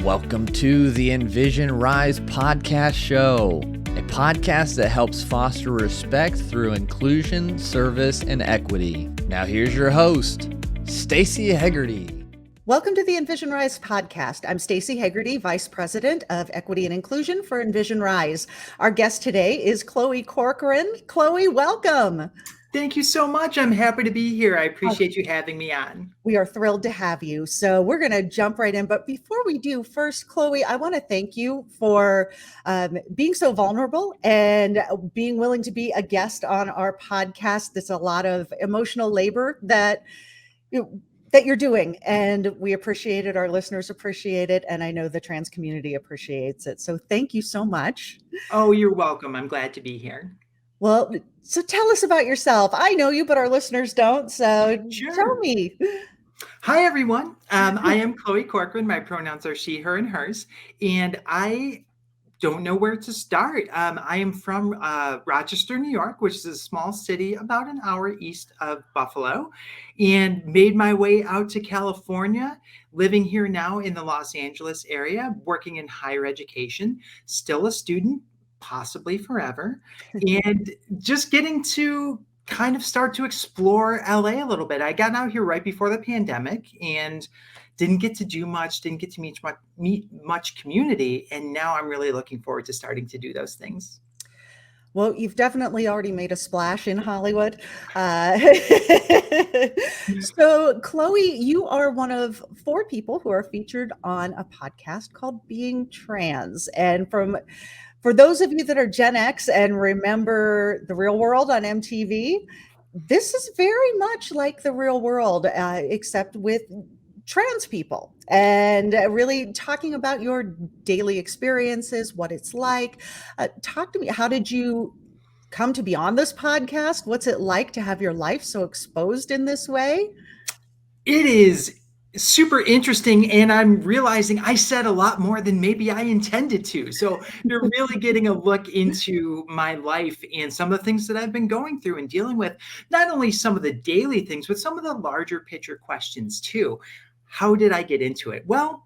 Welcome to the Envision RISE podcast show, a podcast that helps foster respect through inclusion, service, and equity. Now here's your host, Stacey Hegarty. Welcome to the Envision RISE podcast. I'm Stacey Hegarty, Vice President of Equity and Inclusion for Envision RISE. Our guest today is Chloe Corcoran. Chloe, welcome. Thank you so much. I'm happy to be here. I appreciate you having me on. We are thrilled to have you. So we're going to jump right in. But before we do, first, Chloe, I want to thank you for being so vulnerable and being willing to be a guest on our podcast. There's a lot of emotional labor that you're doing, and we appreciate it. Our listeners appreciate it, and I know the trans community appreciates it. So thank you so much. Oh, you're welcome. I'm glad to be here. Well, so tell us about yourself. I know you, but our listeners don't. So Sure. Tell me. Hi, everyone. I am Chloe Corcoran. My pronouns are she, her, and hers. And I don't know where to start. I am from Rochester, New York, which is a small city about an hour east of Buffalo, and made my way out to California, living here now in the Los Angeles area, working in higher education, still a student, possibly forever, and just getting to kind of start to explore LA a little bit. I got out here right before the pandemic and didn't get to do much, didn't get to meet much community. And now I'm really looking forward to starting to do those things. Well, you've definitely already made a splash in Hollywood. So, Chloe, you are one of 4 people who are featured on a podcast called Being Trans. And for those of you that are Gen X and remember The Real World on MTV, this is very much like The Real World, except with trans people, and really talking about your daily experiences, what it's like. Talk to me. How did you come to be on this podcast? What's it like to have your life so exposed in this way? It is super interesting, and I'm realizing I said a lot more than maybe I intended to. So you're really getting a look into my life and some of the things that I've been going through and dealing with, not only some of the daily things, but some of the larger picture questions too. How did I get into it? Well,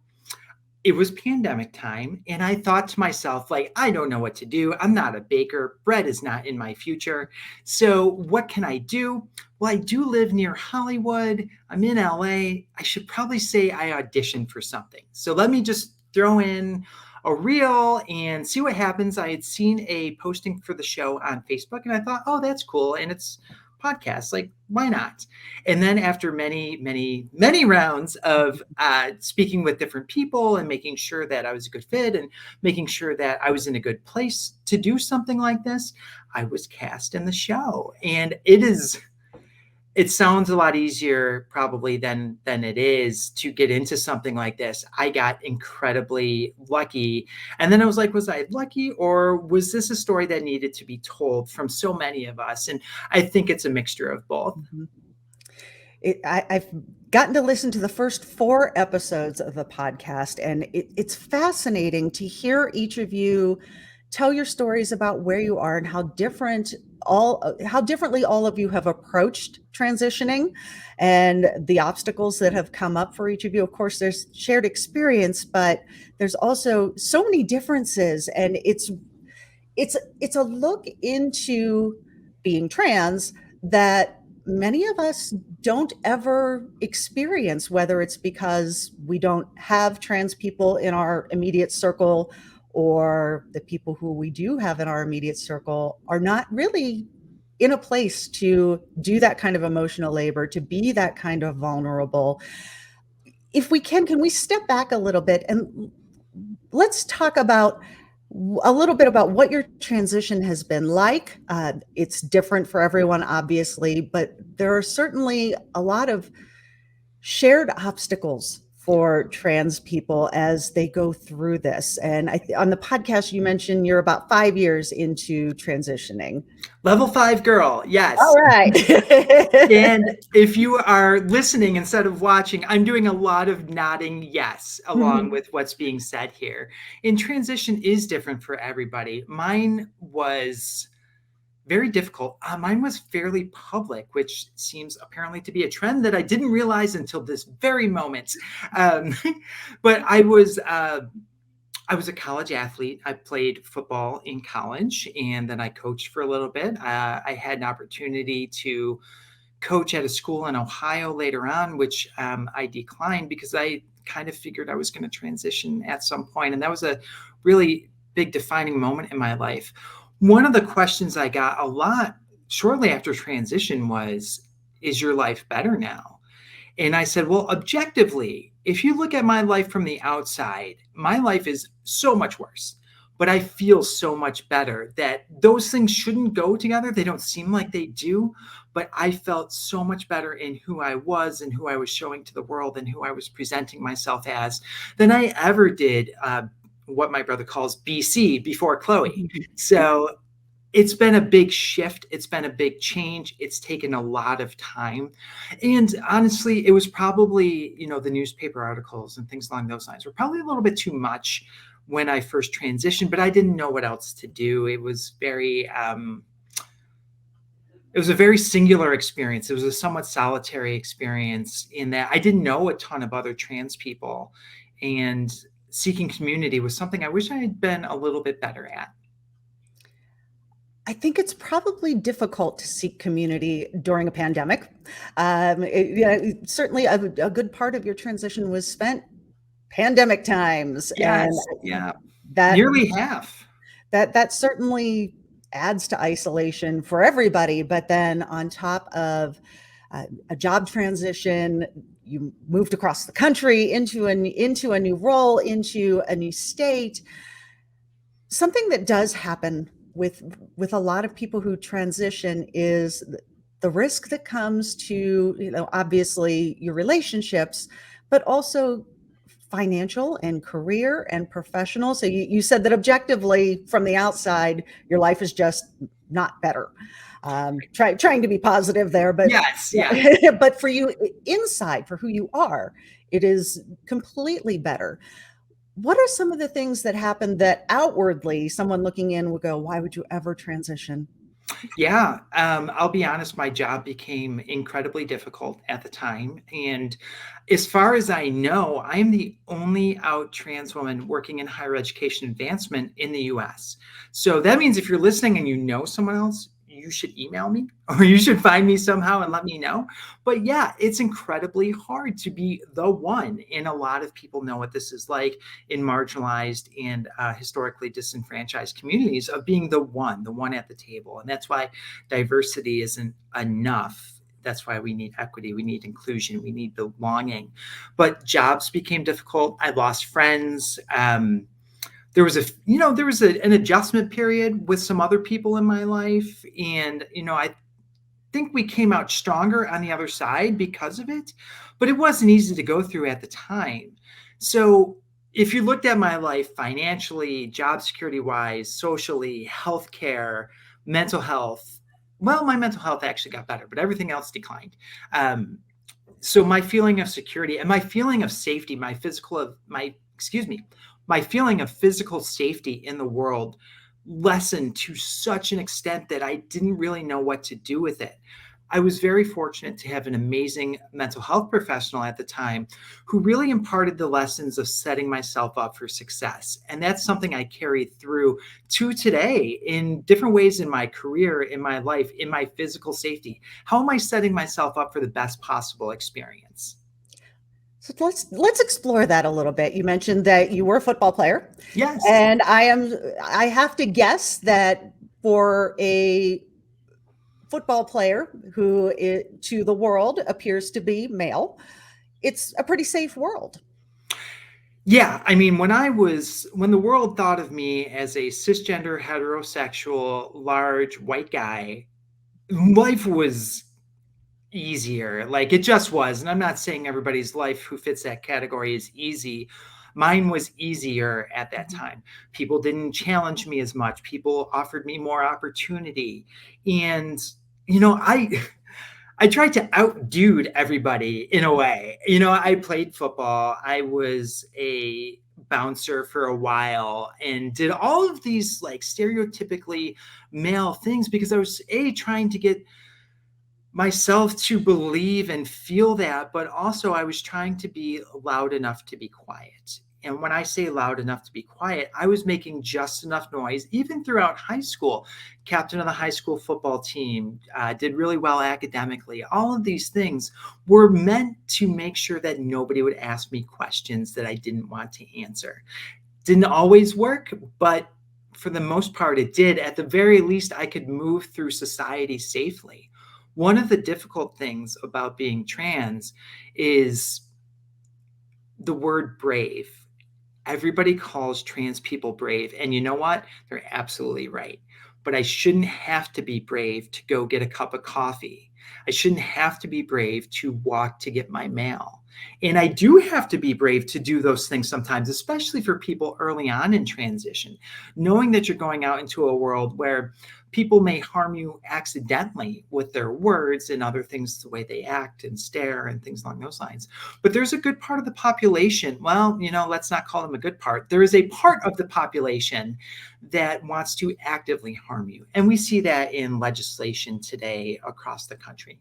it was pandemic time, and I thought to myself, like, I don't know what to do. I'm not a baker. Bread is not in my future. So what can I do? Well, I do live near Hollywood. I'm in LA. I should probably say I auditioned for something. So let me just throw in a reel and see what happens. I had seen a posting for the show on Facebook, and I thought, oh, that's cool. And it's podcast, like, why not? And then after many rounds of speaking with different people and making sure that I was a good fit and making sure that I was in a good place to do something like this, I was cast in the show. And it sounds a lot easier probably than it is to get into something like this. I got incredibly lucky. And then I was like, was I lucky, or was this a story that needed to be told from so many of us? And I think it's a mixture of both. I've gotten to listen to the first 4 episodes of the podcast, and it's fascinating to hear each of you tell your stories about where you are and how differently all of you have approached transitioning and the obstacles that have come up for each of you. Of course, there's shared experience, but there's also so many differences, and it's a look into being trans that many of us don't ever experience, whether it's because we don't have trans people in our immediate circle, or the people who we do have in our immediate circle are not really in a place to do that kind of emotional labor, to be that kind of vulnerable. If we can we step back a little bit and let's talk about a little bit about what your transition has been like. It's different for everyone, obviously, but there are certainly a lot of shared obstacles for trans people as they go through this. And on the podcast, you mentioned you're about 5 years into transitioning. Level 5 girl, yes. All right. And if you are listening instead of watching, I'm doing a lot of nodding yes along with what's being said here. And transition is different for everybody. Mine was very difficult. Mine was fairly public, which seems apparently to be a trend that I didn't realize until this very moment. Um, but I was a college athlete. I played football in college, and then I coached for a little bit. I had an opportunity to coach at a school in Ohio later on, which I declined because I kind of figured I was going to transition at some point. And that was a really big defining moment in my life. One of the questions I got a lot shortly after transition was, is your life better now? And I said, well, objectively, if you look at my life from the outside, my life is so much worse, but I feel so much better. That those things shouldn't go together. They don't seem like they do, but I felt so much better in who I was and who I was showing to the world and who I was presenting myself as than I ever did what my brother calls BC, before Chloe. So it's been a big shift. It's been a big change. It's taken a lot of time. And honestly, it was probably, the newspaper articles and things along those lines were probably a little bit too much when I first transitioned, but I didn't know what else to do. It was it was a very singular experience. It was a somewhat solitary experience in that I didn't know a ton of other trans people, and seeking community was something I wish I had been a little bit better at. I think it's probably difficult to seek community during a pandemic. Certainly a good part of your transition was spent pandemic times, Yes, and yeah, that nearly half. that certainly adds to isolation for everybody. But then on top of a job transition, you moved across the country into a new role, into a new state. Something that does happen with a lot of people who transition is the risk that comes to, obviously your relationships, but also financial and career and professional. So you said that objectively from the outside, your life is just not better. Trying to be positive there, but Yes, yeah. But for you inside, for who you are, it is completely better. What are some of the things that happen that outwardly someone looking in would go, why would you ever transition? Yeah, I'll be honest, my job became incredibly difficult at the time. And as far as I know, I am the only out trans woman working in higher education advancement in the US. So that means if you're listening and you know someone else, you should email me or you should find me somehow and let me know. But yeah, it's incredibly hard to be the one. And a lot of people know what this is like in marginalized and historically disenfranchised communities, of being the one at the table. And that's why diversity isn't enough. That's why we need equity, we need inclusion, we need belonging. But jobs became difficult. I lost friends. There was an adjustment period with some other people in my life. And, I think we came out stronger on the other side because of it, but it wasn't easy to go through at the time. So if you looked at my life financially, job security wise, socially, healthcare, mental health, well, my mental health actually got better, but everything else declined. So my feeling of security and my feeling of safety, my feeling of physical safety in the world lessened to such an extent that I didn't really know what to do with it. I was very fortunate to have an amazing mental health professional at the time who really imparted the lessons of setting myself up for success. And that's something I carry through to today in different ways in my career, in my life, in my physical safety. How am I setting myself up for the best possible experience? So let's explore that a little bit. You mentioned that you were a football player. Yes. And I have to guess that for a football player who to the world appears to be male, it's a pretty safe world. Yeah, I mean, when the world thought of me as a cisgender, heterosexual, large white guy, life was easier. Like, it just was. And I'm not saying everybody's life who fits that category is easy. Mine was easier at that time. People didn't challenge me as much. People offered me more opportunity. And, I tried to outdude everybody in a way. I played football. I was a bouncer for a while and did all of these like stereotypically male things because I was trying to get myself to believe and feel that, but also I was trying to be loud enough to be quiet. And when I say loud enough to be quiet, I was making just enough noise, even throughout high school. Captain of the high school football team, did really well academically. All of these things were meant to make sure that nobody would ask me questions that I didn't want to answer. Didn't always work, but for the most part, it did. At the very least, I could move through society safely. One of the difficult things about being trans is the word brave. Everybody calls trans people brave. And you know what? They're absolutely right. But I shouldn't have to be brave to go get a cup of coffee. I shouldn't have to be brave to walk to get my mail. And I do have to be brave to do those things sometimes, especially for people early on in transition, knowing that you're going out into a world where people may harm you accidentally with their words and other things, the way they act and stare and things along those lines. But there's a good part of the population. Well, let's not call them a good part. There is a part of the population that wants to actively harm you. And we see that in legislation today across the country.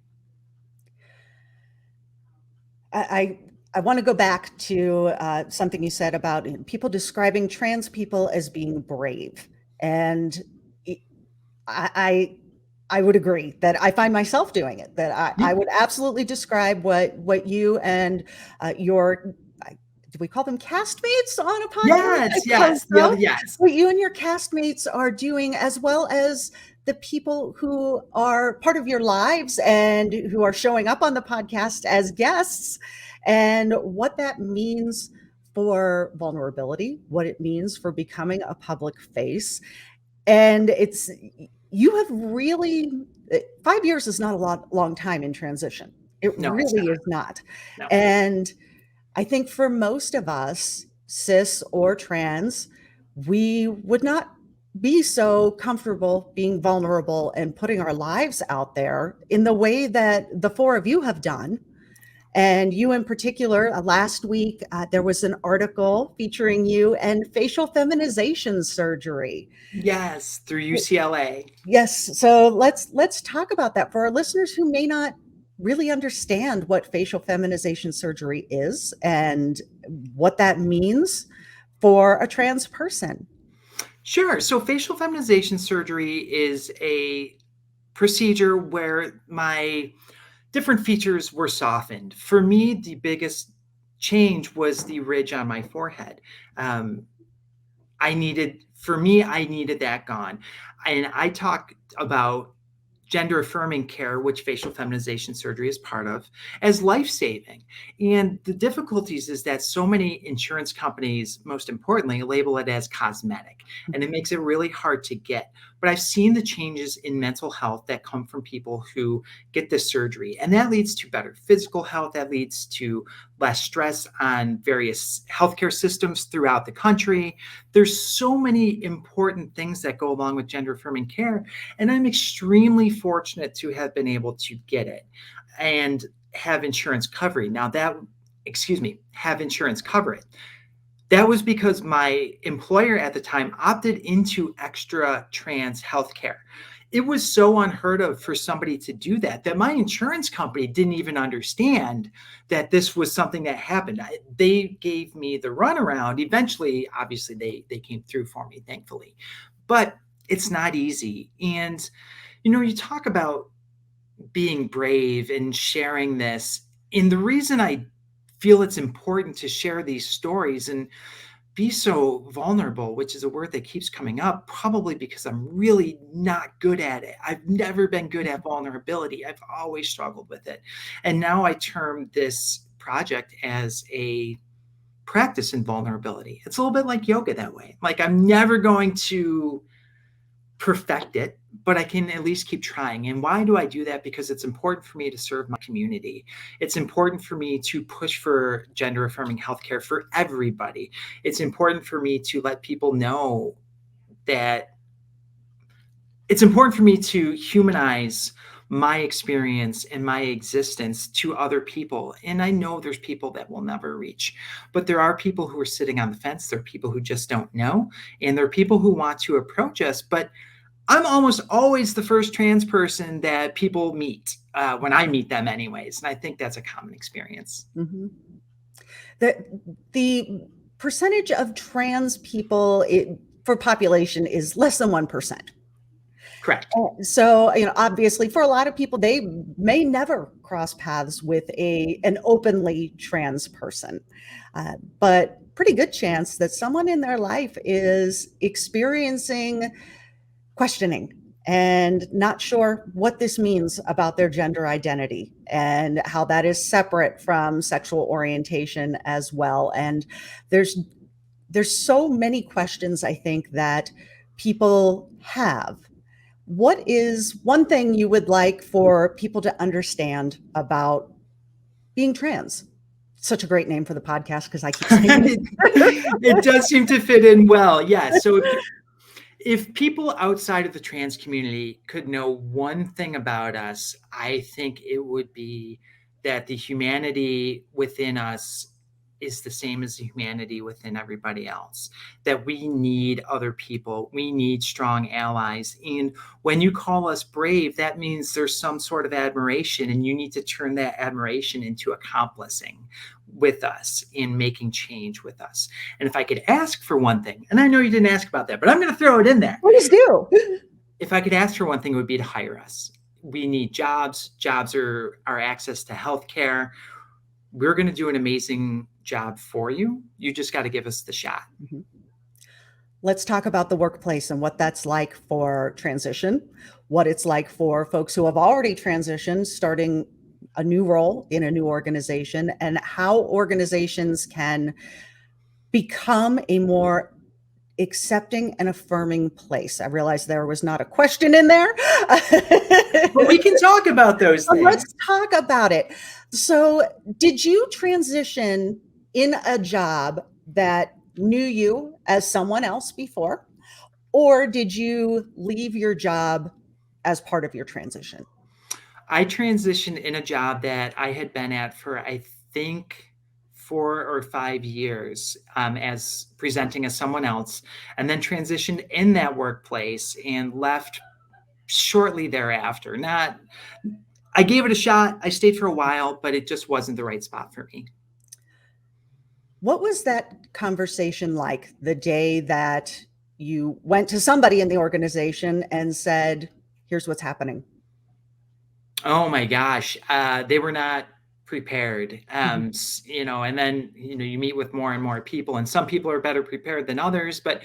I want to go back to something you said about people describing trans people as being brave. And I would agree that I find myself doing it, that I would absolutely describe what you and your, do we call them castmates on a podcast? Yes. What you and your castmates are doing, as well as the people who are part of your lives and who are showing up on the podcast as guests, and what that means for vulnerability, what it means for becoming a public face. And you have really, 5 years is not a long time in transition. It really is not. No. And I think for most of us, cis or trans, we would not be so comfortable being vulnerable and putting our lives out there in the way that the four of you have done. And you in particular, last week, there was an article featuring you and facial feminization surgery. Yes, through UCLA. Yes. So let's talk about that for our listeners who may not really understand what facial feminization surgery is and what that means for a trans person. Sure. So facial feminization surgery is a procedure where my different features were softened. For me, the biggest change was the ridge on my forehead. I needed that gone. And I talk about gender affirming care, which facial feminization surgery is part of, as life-saving. And the difficulties is that so many insurance companies, most importantly, label it as cosmetic, and it makes it really hard to get. But I've seen the changes in mental health that come from people who get this surgery, and that leads to better physical health. That leads to less stress on various healthcare systems throughout the country. There's so many important things that go along with gender affirming care, and I'm extremely fortunate to have been able to get it and have insurance cover. Have insurance cover it. That was because my employer at the time opted into extra trans healthcare. It was so unheard of for somebody to do that my insurance company didn't even understand that this was something that happened. They gave me the runaround. Eventually, obviously, they came through for me, thankfully. But it's not easy. And, you talk about being brave and sharing this. And the reason I feel it's important to share these stories and be so vulnerable, which is a word that keeps coming up, probably because I'm really not good at it. I've never been good at vulnerability. I've always struggled with it. And now I term this project as a practice in vulnerability. It's a little bit like yoga that way. Like I'm never going to perfect it, but I can at least keep trying. And why do I do that? Because it's important for me to serve my community. It's important for me to push for gender affirming healthcare for everybody. It's important for me to let people know that it's important for me to humanize my experience and my existence to other people. And I know there's people that will never reach, but there are people who are sitting on the fence. There are people who just don't know. And there are people who want to approach us, but I'm almost always the first trans person that people meet when I meet them anyways. And I think that's a common experience. Mm-hmm. The percentage of trans people for population is less than 1%. Correct. So, obviously for a lot of people, they may never cross paths with an openly trans person, but pretty good chance that someone in their life is experiencing questioning and not sure what this means about their gender identity and how that is separate from sexual orientation as well. And there's so many questions, I think, that people have. What is one thing you would like for people to understand about being trans? Such a great name for the podcast, because I keep saying it does seem to fit in well. Yeah. So if people outside of the trans community could know one thing about us, I think it would be that the humanity within us is the same as the humanity within everybody else, that we need other people. We need strong allies. And when you call us brave, that means there's some sort of admiration, and you need to turn that admiration into accomplishing with us in making change with us. And if I could ask for one thing, and I know you didn't ask about that, but I'm going to throw it in there. Please do. If I could ask for one thing, it would be to hire us. We need jobs. Jobs are our access to healthcare. We're going to do an amazing job for you. You just got to give us the shot. Mm-hmm. Let's talk about the workplace and what that's like for transition, what it's like for folks who have already transitioned, starting a new role in a new organization, and how organizations can become a more accepting and affirming place. I realized there was not a question in there. But we can talk about those things. Let's talk about it. So, did you transition in a job that knew you as someone else before, or did you leave your job as part of your transition? I transitioned in a job that I had been at for, I think, 4 or 5 years as presenting as someone else, and then transitioned in that workplace and left shortly thereafter. I gave it a shot. I stayed for a while, but it just wasn't the right spot for me. What was that conversation like the day that you went to somebody in the organization and said, here's what's happening? Oh my gosh. They were not prepared. And then, you meet with more and more people, and some people are better prepared than others. But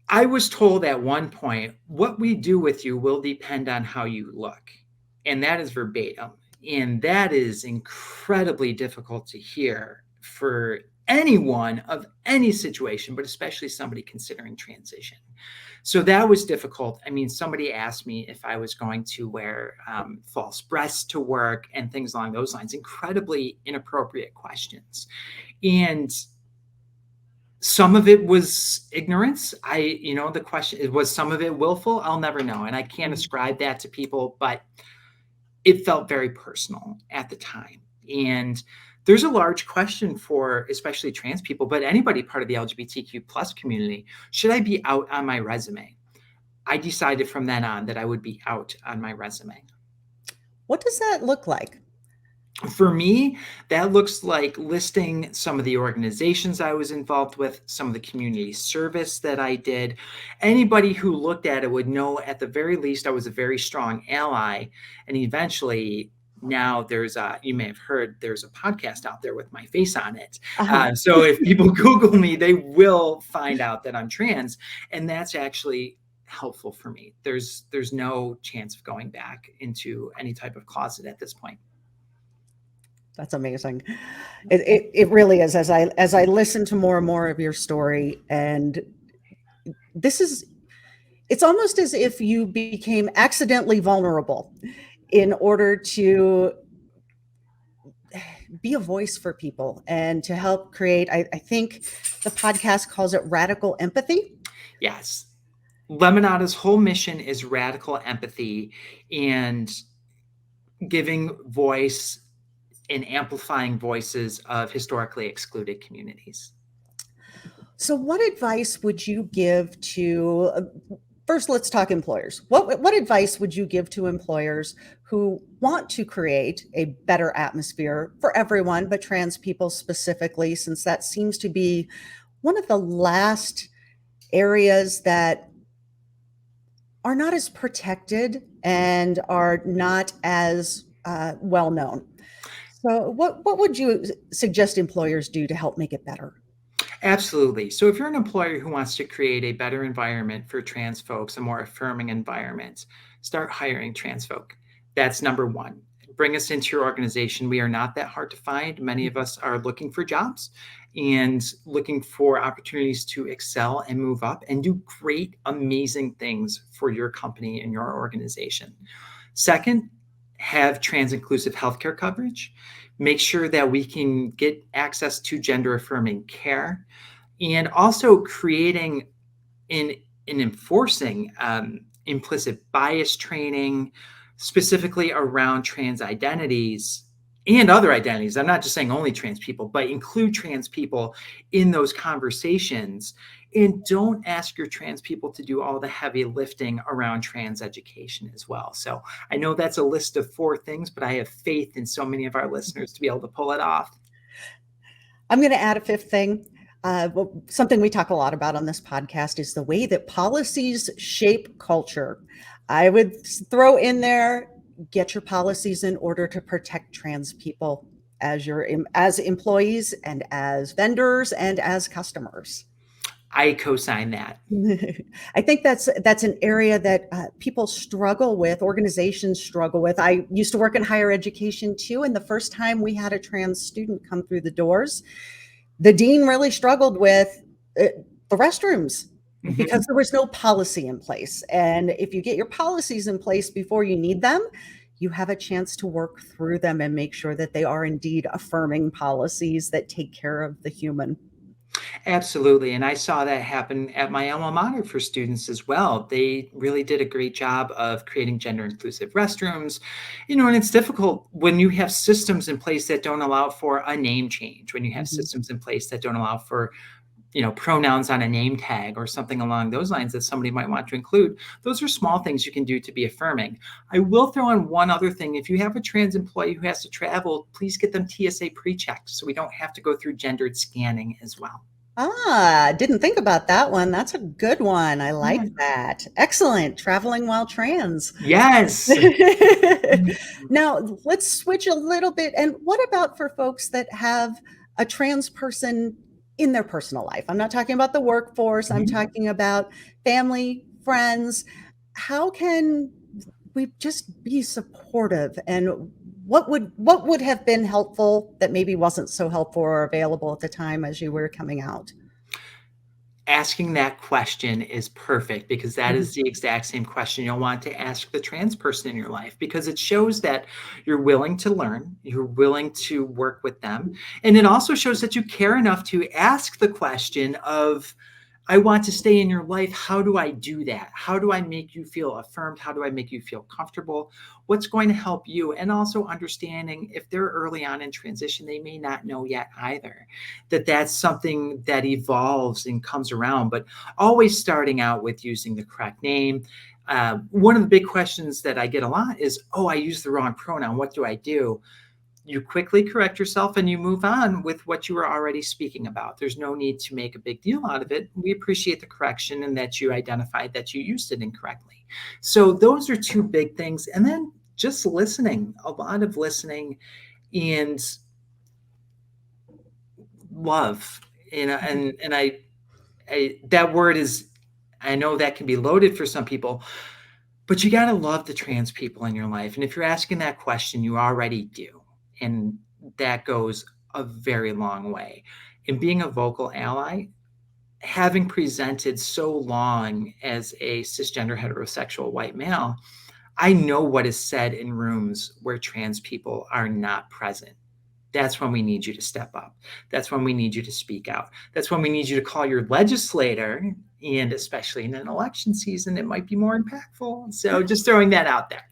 I was told at one point, what we do with you will depend on how you look. And that is verbatim. And that is incredibly difficult to hear for anyone of any situation, but especially somebody considering transition. So that was difficult. I mean, somebody asked me if I was going to wear false breasts to work and things along those lines. Incredibly inappropriate questions. And some of it was ignorance. The question was, some of it willful. I'll never know. And I can't ascribe that to people, but it felt very personal at the time. And there's a large question for especially trans people, but anybody part of the LGBTQ plus community. Should I be out on my resume? I decided from then on that I would be out on my resume. What does that look like? For me, that looks like listing some of the organizations I was involved with, some of the community service that I did. Anybody who looked at it would know at the very least I was a very strong ally. And eventually, now you may have heard, there's a podcast out there with my face on it. So if people Google me, they will find out that I'm trans. And that's actually helpful for me. There's no chance of going back into any type of closet at this point. That's amazing. It really is. As I listen to more and more of your story, and it's almost as if you became accidentally vulnerable in order to be a voice for people and to help create, I think the podcast calls it radical empathy. Yes. Lemonada's whole mission is radical empathy and giving voice and amplifying voices of historically excluded communities. So what advice would you give to, first, let's talk employers. What advice would you give to employers who want to create a better atmosphere for everyone, but trans people specifically, since that seems to be one of the last areas that are not as protected and are not as well known? So what would you suggest employers do to help make it better? Absolutely. So if you're an employer who wants to create a better environment for trans folks, a more affirming environment, start hiring trans folk. That's number one. Bring us into your organization. We are not that hard to find. Many of us are looking for jobs and looking for opportunities to excel and move up and do great, amazing things for your company and your organization. Second, have trans inclusive healthcare coverage. Make sure that we can get access to gender affirming care, and also creating and enforcing implicit bias training, specifically around trans identities and other identities. I'm not just saying only trans people, but include trans people in those conversations. And don't ask your trans people to do all the heavy lifting around trans education as well. So I know that's a list of 4 things, but I have faith in so many of our listeners to be able to pull it off. I'm going to add a 5th thing. Something we talk a lot about on this podcast is the way that policies shape culture. I would throw in there, get your policies in order to protect trans people as employees and as vendors and as customers. I co-sign that. I think that's an area that people struggle with, organizations struggle with. I used to work in higher education too, and the first time we had a trans student come through the doors, the dean really struggled with the restrooms because there was no policy in place. And if you get your policies in place before you need them, you have a chance to work through them and make sure that they are indeed affirming policies that take care of the human. Absolutely. And I saw that happen at my alma mater for students as well. They really did a great job of creating gender inclusive restrooms, and it's difficult when you have systems in place that don't allow for a name change, when you have systems in place that don't allow for pronouns on a name tag or something along those lines that somebody might want to include. Those are small things you can do to be affirming. I will throw in one other thing. If you have a trans employee who has to travel, please get them TSA pre-checked so we don't have to go through gendered scanning as well. Didn't think about that one. That's a good one. I like that. Excellent. Traveling while trans. Yes. Now, let's switch a little bit. And what about for folks that have a trans person in their personal life? I'm not talking about the workforce. I'm talking about family, friends. How can we just be supportive? And what would have been helpful that maybe wasn't so helpful or available at the time as you were coming out? Asking that question is perfect, because that is the exact same question you'll want to ask the trans person in your life, because it shows that you're willing to learn, you're willing to work with them. And it also shows that you care enough to ask the question of, I want to stay in your life. How do I do that? How do I make you feel affirmed? How do I make you feel comfortable? What's going to help you? And also understanding if they're early on in transition, they may not know yet either, that's something that evolves and comes around, but always starting out with using the correct name. One of the big questions that I get a lot is, I used the wrong pronoun. What do I do? You quickly correct yourself and you move on with what you were already speaking about. There's no need to make a big deal out of it. We appreciate the correction and that you identified that you used it incorrectly. So those are 2 big things. And then just listening, a lot of listening and love. And I that word is, I know that can be loaded for some people, but you got to love the trans people in your life. And if you're asking that question, you already do. And that goes a very long way. And being a vocal ally, having presented so long as a cisgender heterosexual white male, I know what is said in rooms where trans people are not present. That's when we need you to step up. That's when we need you to speak out. That's when we need you to call your legislator And especially in an election season, it might be more impactful. So just throwing that out there.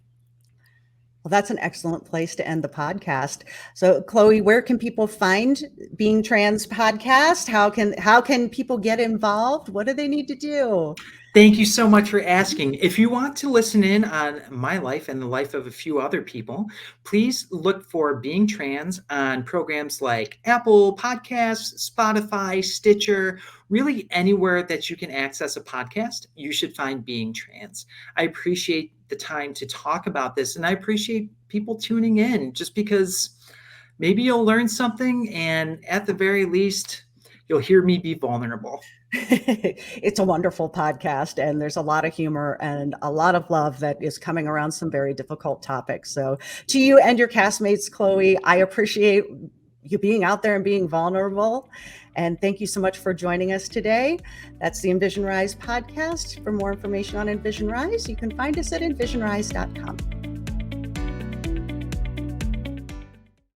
Well, that's an excellent place to end the podcast. So, Chloe, where can people find Being Trans podcast? How can people get involved? What do they need to do? Thank you so much for asking. If you want to listen in on my life and the life of a few other people, please look for Being Trans on programs like Apple Podcasts, Spotify, Stitcher, really anywhere that you can access a podcast, you should find Being Trans. I appreciate the time to talk about this, and I appreciate people tuning in just because maybe you'll learn something, and at the very least, you'll hear me be vulnerable. It's a wonderful podcast, and there's a lot of humor and a lot of love that is coming around some very difficult topics. So to you and your castmates, Chloe, I appreciate you being out there and being vulnerable. And thank you so much for joining us today. That's the Envision RISE podcast. For more information on Envision RISE, you can find us at envisionrise.com.